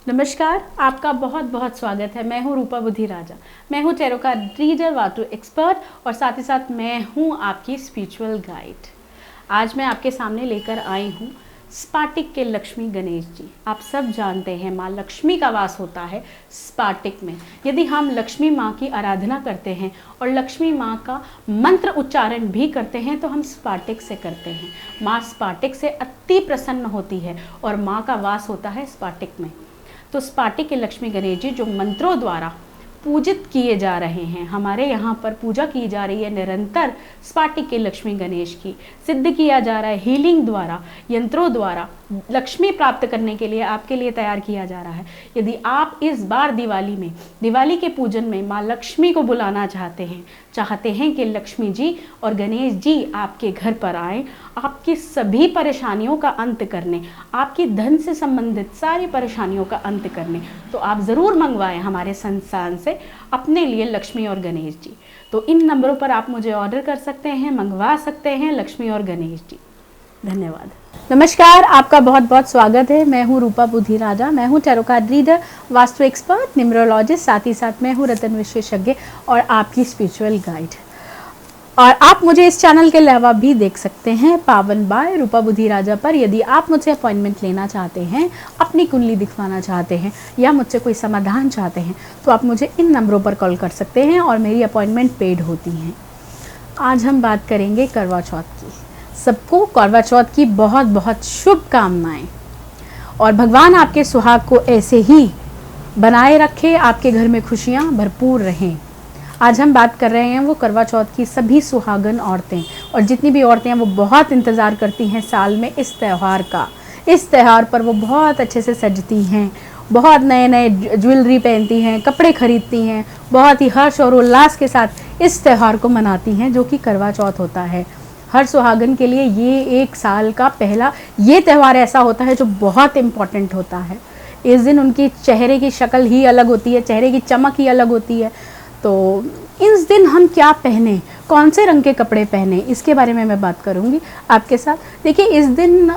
नमस्कार, आपका बहुत बहुत स्वागत है। मैं हूँ रूपा बुद्धि राजा। मैं हूँ टैरो का रीडर, वास्तु एक्सपर्ट और साथ ही साथ मैं हूँ आपकी स्पिरिचुअल गाइड। आज मैं आपके सामने लेकर आई हूँ स्पाटिक के लक्ष्मी गणेश जी। आप सब जानते हैं माँ लक्ष्मी का वास होता है स्पाटिक में। यदि हम लक्ष्मी माँ की आराधना करते हैं और लक्ष्मी माँ का मंत्र उच्चारण भी करते हैं तो हम स्पाटिक से करते हैं। माँ स्पाटिक से अति प्रसन्न होती है और माँ का वास होता है स्पाटिक में। तो स्पाटिक के लक्ष्मी गणेश जी जो मंत्रों द्वारा पूजित किए जा रहे हैं, हमारे यहाँ पर पूजा की जा रही है निरंतर स्पाटिक के लक्ष्मी गणेश की। सिद्ध किया जा रहा है हीलिंग द्वारा, यंत्रों द्वारा लक्ष्मी प्राप्त करने के लिए आपके लिए तैयार किया जा रहा है। यदि आप इस बार दिवाली के पूजन में माँ लक्ष्मी को बुलाना चाहते हैं कि लक्ष्मी जी और गणेश जी आपके घर पर आए, आपकी सभी परेशानियों का अंत करने, आपकी धन से संबंधित सारी परेशानियों का अंत करने, तो आप ज़रूर मंगवाएं हमारे संस्थान से अपने लिए लक्ष्मी और गणेश जी। तो इन नंबरों पर आप मुझे ऑर्डर कर सकते हैं, मंगवा सकते हैं लक्ष्मी और गणेश जी। धन्यवाद। नमस्कार, आपका बहुत बहुत स्वागत है। मैं हूँ रूपा बुद्धि राजा। मैं हूँ tarot card reader, vastu expert, numerologist, साथ ही साथ मैं हूँ रत्न विशेषज्ञ और आपकी स्पिरिचुअल गाइड। और आप मुझे इस चैनल के अलावा भी देख सकते हैं पावन बाय रूपा बुद्धि राजा पर। यदि आप मुझसे अपॉइंटमेंट लेना चाहते हैं, अपनी कुंडली दिखवाना चाहते हैं या मुझसे कोई समाधान चाहते हैं तो आप मुझे इन नंबरों पर कॉल कर सकते हैं और मेरी अपॉइंटमेंट पेड होती हैं। आज हम बात करेंगे करवा चौथ की। सबको करवा चौथ की बहुत बहुत शुभकामनाएं और भगवान आपके सुहाग को ऐसे ही बनाए रखे, आपके घर में खुशियां भरपूर रहें। आज हम बात कर रहे हैं वो करवा चौथ की सभी सुहागन औरतें और जितनी भी औरतें हैं वो बहुत इंतज़ार करती हैं साल में इस त्यौहार का। इस त्यौहार पर वो बहुत अच्छे से सजती हैं, बहुत नए नए ज्वेलरी पहनती हैं, कपड़े खरीदती हैं, बहुत ही हर्ष और उल्लास के साथ इस त्यौहार को मनाती हैं जो कि करवा चौथ होता है। हर सुहागन के लिए ये एक साल का पहला ये त्यौहार ऐसा होता है जो बहुत इम्पॉर्टेंट होता है। इस दिन उनकी चेहरे की शक्ल ही अलग होती है, चेहरे की चमक ही अलग होती है। तो इस दिन हम क्या पहने, कौन से रंग के कपड़े पहने, इसके बारे में मैं बात करूंगी आपके साथ। देखिए, इस दिन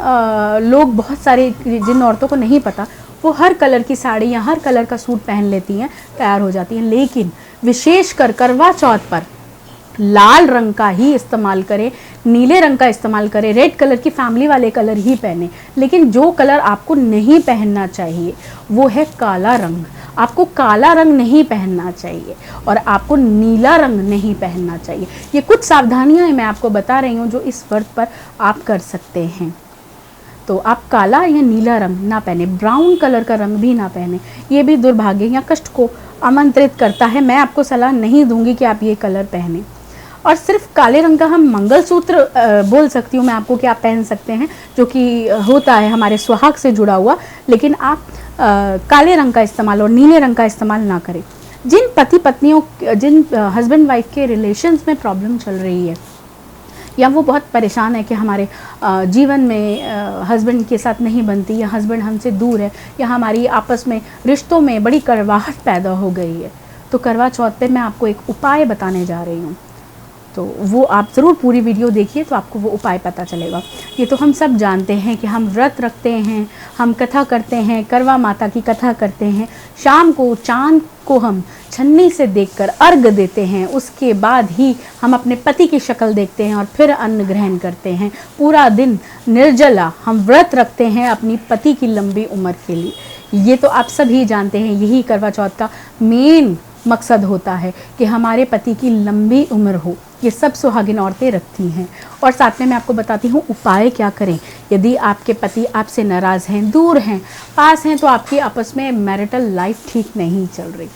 लोग बहुत सारे, जिन औरतों को नहीं पता, वो हर कलर की साड़ी या हर कलर का सूट पहन लेती हैं, तैयार हो जाती हैं। लेकिन विशेषकर करवा चौथ पर लाल रंग का ही इस्तेमाल करें, नीले रंग का इस्तेमाल करें, रेड कलर की फैमिली वाले कलर ही पहने। लेकिन जो कलर आपको नहीं पहनना चाहिए वो है काला रंग। आपको काला रंग नहीं पहनना चाहिए और आपको नीला रंग नहीं पहनना चाहिए। ये कुछ सावधानियां मैं आपको बता रही हूँ जो इस व्रत पर आप कर सकते हैं। तो आप काला या नीला रंग ना पहने, ब्राउन कलर का रंग भी ना पहने। ये भी दुर्भाग्य या कष्ट को आमंत्रित करता है। मैं आपको सलाह नहीं दूंगी कि आप ये कलर पहने। और सिर्फ काले रंग का हम मंगलसूत्र बोल सकती हूँ मैं आपको कि आप पहन सकते हैं, जो कि होता है हमारे सुहाग से जुड़ा हुआ। लेकिन आप काले रंग का इस्तेमाल और नीले रंग का इस्तेमाल ना करें। जिन पति पत्नियों, जिन हस्बैंड वाइफ के रिलेशंस में प्रॉब्लम चल रही है या वो बहुत परेशान है कि हमारे जीवन में हस्बैंड के साथ नहीं बनती, या हस्बैंड हमसे दूर है, या हमारी आपस में रिश्तों में बड़ी कड़वाहट पैदा हो गई है, तो करवा चौथ पे मैं आपको एक उपाय बताने जा रही हूँ। तो वो आप ज़रूर पूरी वीडियो देखिए तो आपको वो उपाय पता चलेगा। ये तो हम सब जानते हैं कि हम व्रत रखते हैं, हम कथा करते हैं, करवा माता की कथा करते हैं, शाम को चांद को हम छन्नी से देखकर अर्घ देते हैं, उसके बाद ही हम अपने पति की शक्ल देखते हैं और फिर अन्न ग्रहण करते हैं। पूरा दिन निर्जला हम व्रत रखते हैं अपनी पति की लंबी उम्र के लिए। ये तो आप सभी जानते हैं, यही करवा चौथ का मेन मकसद होता है कि हमारे पति की लंबी उम्र हो। ये सब सुहागिन औरतें रखती हैं। और साथ में मैं आपको बताती हूँ उपाय क्या करें। यदि आपके पति आपसे नाराज़ हैं, दूर हैं, पास हैं, तो आपकी आपस में मैरिटल लाइफ ठीक नहीं चल रही।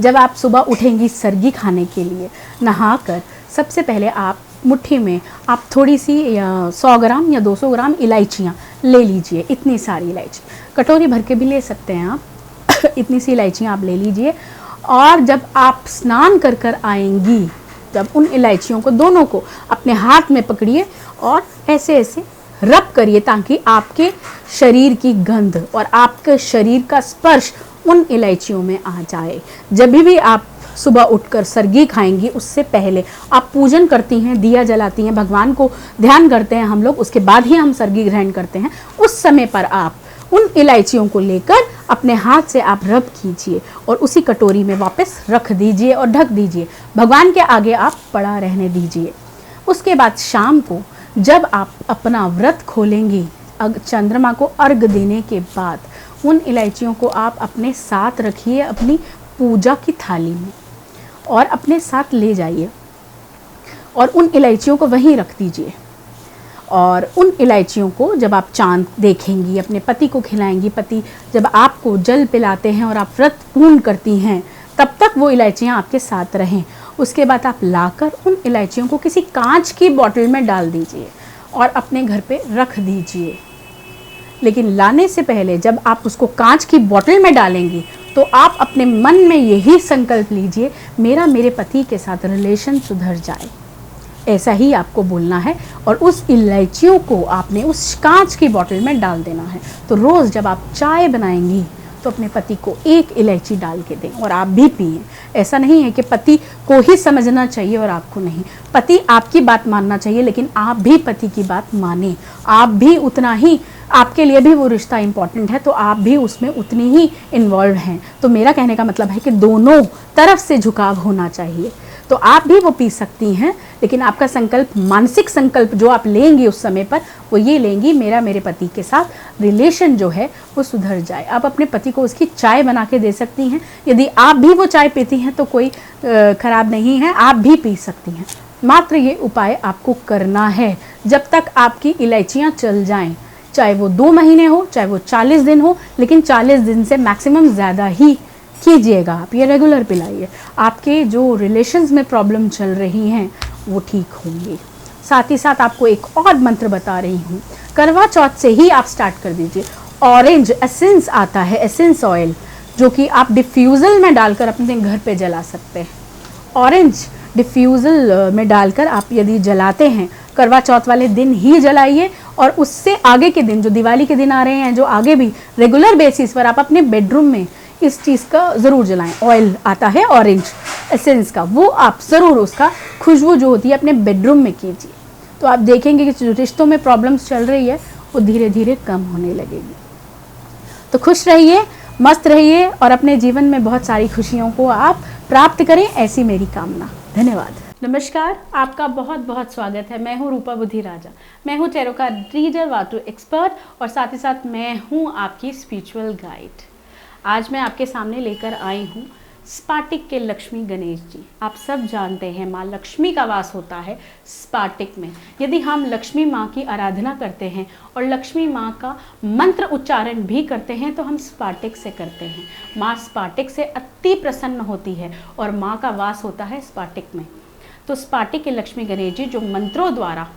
जब आप सुबह उठेंगी सरगी खाने के लिए, नहाकर सबसे पहले आप मुट्ठी में आप थोड़ी सी 100 ग्राम या 200 ग्राम इलायचियाँ ले लीजिए। इतनी सारी इलायची, कटोरी भर के भी ले सकते हैं आप। इतनी सी इलायचियाँ आप ले लीजिए और जब आप स्नान कर कर आएंगी, तब उन इलायचियों को दोनों को अपने हाथ में पकड़िए और ऐसे ऐसे रब करिए ताकि आपके शरीर की गंध और आपके शरीर का स्पर्श उन इलायचियों में आ जाए। जब भी आप सुबह उठकर सरगी खाएंगी, उससे पहले आप पूजन करती हैं, दिया जलाती हैं, भगवान को ध्यान करते हैं हम लोग, उसके बाद ही हम सरगी ग्रहण करते हैं। उस समय पर आप उन इलायचियों को लेकर अपने हाथ से आप रब कीजिए और उसी कटोरी में वापस रख दीजिए और ढक दीजिए। भगवान के आगे आप पड़ा रहने दीजिए। उसके बाद शाम को जब आप अपना व्रत खोलेंगी, चंद्रमा को अर्घ देने के बाद उन इलायचियों को आप अपने साथ रखिए अपनी पूजा की थाली में और अपने साथ ले जाइए और उन इलायचियों को वहीं रख दीजिए। और उन इलायचियों को जब आप चांद देखेंगी, अपने पति को खिलाएंगी, पति जब आपको जल पिलाते हैं और आप व्रत पूर्ण करती हैं, तब तक वो इलायचियाँ आपके साथ रहें। उसके बाद आप लाकर उन इलायचियों को किसी कांच की बोतल में डाल दीजिए और अपने घर पे रख दीजिए। लेकिन लाने से पहले जब आप उसको कांच की बोतल में डालेंगी तो आप अपने मन में यही संकल्प लीजिए, मेरा मेरे पति के साथ रिलेशन सुधर जाए। ऐसा ही आपको बोलना है और उस इलायचियों को आपने उस कांच की बोतल में डाल देना है। तो रोज़ जब आप चाय बनाएंगी तो अपने पति को एक इलायची डाल के दें और आप भी पिएं। ऐसा नहीं है कि पति को ही समझना चाहिए और आपको नहीं। पति आपकी बात मानना चाहिए, लेकिन आप भी पति की बात माने। आप भी उतना ही, आपके लिए भी वो रिश्ता इम्पॉर्टेंट है, तो आप भी उसमें उतनी ही इन्वॉल्व हैं। तो मेरा कहने का मतलब है कि दोनों तरफ से झुकाव होना चाहिए। तो आप भी वो पी सकती हैं, लेकिन आपका संकल्प, मानसिक संकल्प जो आप लेंगी उस समय पर, वो ये लेंगी, मेरा मेरे पति के साथ रिलेशन जो है वो सुधर जाए। आप अपने पति को उसकी चाय बना के दे सकती हैं। यदि आप भी वो चाय पीती हैं तो कोई ख़राब नहीं है, आप भी पी सकती हैं। मात्र ये उपाय आपको करना है जब तक आपकी इलायचियाँ चल जाएँ, चाहे वो 2 महीने हो, चाहे वो 40 दिन हो, लेकिन 40 दिन से मैक्सिमम ज़्यादा ही कीजिएगा। आप ये रेगुलर पिलाइए, आपके जो रिलेशंस में प्रॉब्लम चल रही हैं वो ठीक होंगी। साथ ही साथ आपको एक और मंत्र बता रही हूँ, करवा चौथ से ही आप स्टार्ट कर दीजिए। ऑरेंज एसेंस आता है, एसेंस ऑयल, जो कि आप डिफ्यूज़ल में डालकर अपने घर पे जला सकते हैं। ऑरेंज डिफ्यूज़ल में डालकर आप यदि जलाते हैं, करवा चौथ वाले दिन ही जलाइए और उससे आगे के दिन, जो दिवाली के दिन आ रहे हैं, जो आगे भी रेगुलर बेसिस पर आप अपने बेडरूम में इस चीज़ का ज़रूर जलाएं। ऑयल आता है ऑरेंज एसेंस का, वो आप ज़रूर, उसका खुशबू जो होती है अपने बेडरूम में कीजिए। तो आप देखेंगे कि जो रिश्तों में प्रॉब्लम्स चल रही है वो धीरे धीरे कम होने लगेगी। तो खुश रहिए, मस्त रहिए और अपने जीवन में बहुत सारी खुशियों को आप प्राप्त करें, ऐसी मेरी कामना। धन्यवाद। नमस्कार, आपका बहुत बहुत स्वागत है। मैं हूँ रूपा बुद्धि राजा। मैं हूँ tarot card reader, vastu expert और साथ ही साथ मैं हूँ आपकी स्पिरिचुअल गाइड। आज मैं आपके सामने लेकर आई हूँ स्पाटिक के लक्ष्मी गणेश जी। आप सब जानते हैं माँ लक्ष्मी का वास होता है स्पाटिक में। यदि हम लक्ष्मी माँ की आराधना करते हैं और लक्ष्मी माँ का मंत्र उच्चारण भी करते हैं तो हम स्पाटिक से करते हैं। माँ स्पाटिक से अति प्रसन्न होती है और माँ का वास होता है स्पाटिक में। तो स्पाटिक के लक्ष्मी गणेश जी जो मंत्रों द्वारा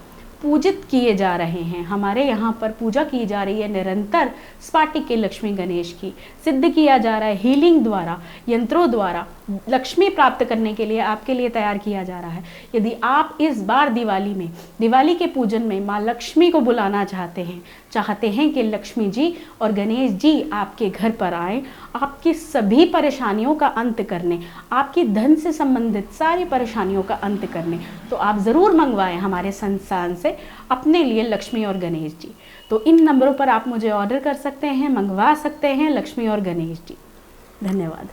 पूजित किए जा रहे हैं, हमारे यहाँ पर पूजा की जा रही है निरंतर स्पाटिक के लक्ष्मी गणेश की, सिद्ध किया जा रहा है हीलिंग द्वारा, यंत्रों द्वारा लक्ष्मी प्राप्त करने के लिए आपके लिए तैयार किया जा रहा है। यदि आप इस बार दिवाली के पूजन में माँ लक्ष्मी को बुलाना चाहते हैं कि लक्ष्मी जी और गणेश जी आपके घर पर आए, आपकी सभी परेशानियों का अंत करने, आपकी धन से संबंधित सारी परेशानियों का अंत करने, तो आप ज़रूर मंगवाएं हमारे संस्थान से अपने लिए लक्ष्मी और गणेश जी। तो इन नंबरों पर आप मुझे ऑर्डर कर सकते हैं, मंगवा सकते हैं लक्ष्मी और गणेश जी। धन्यवाद।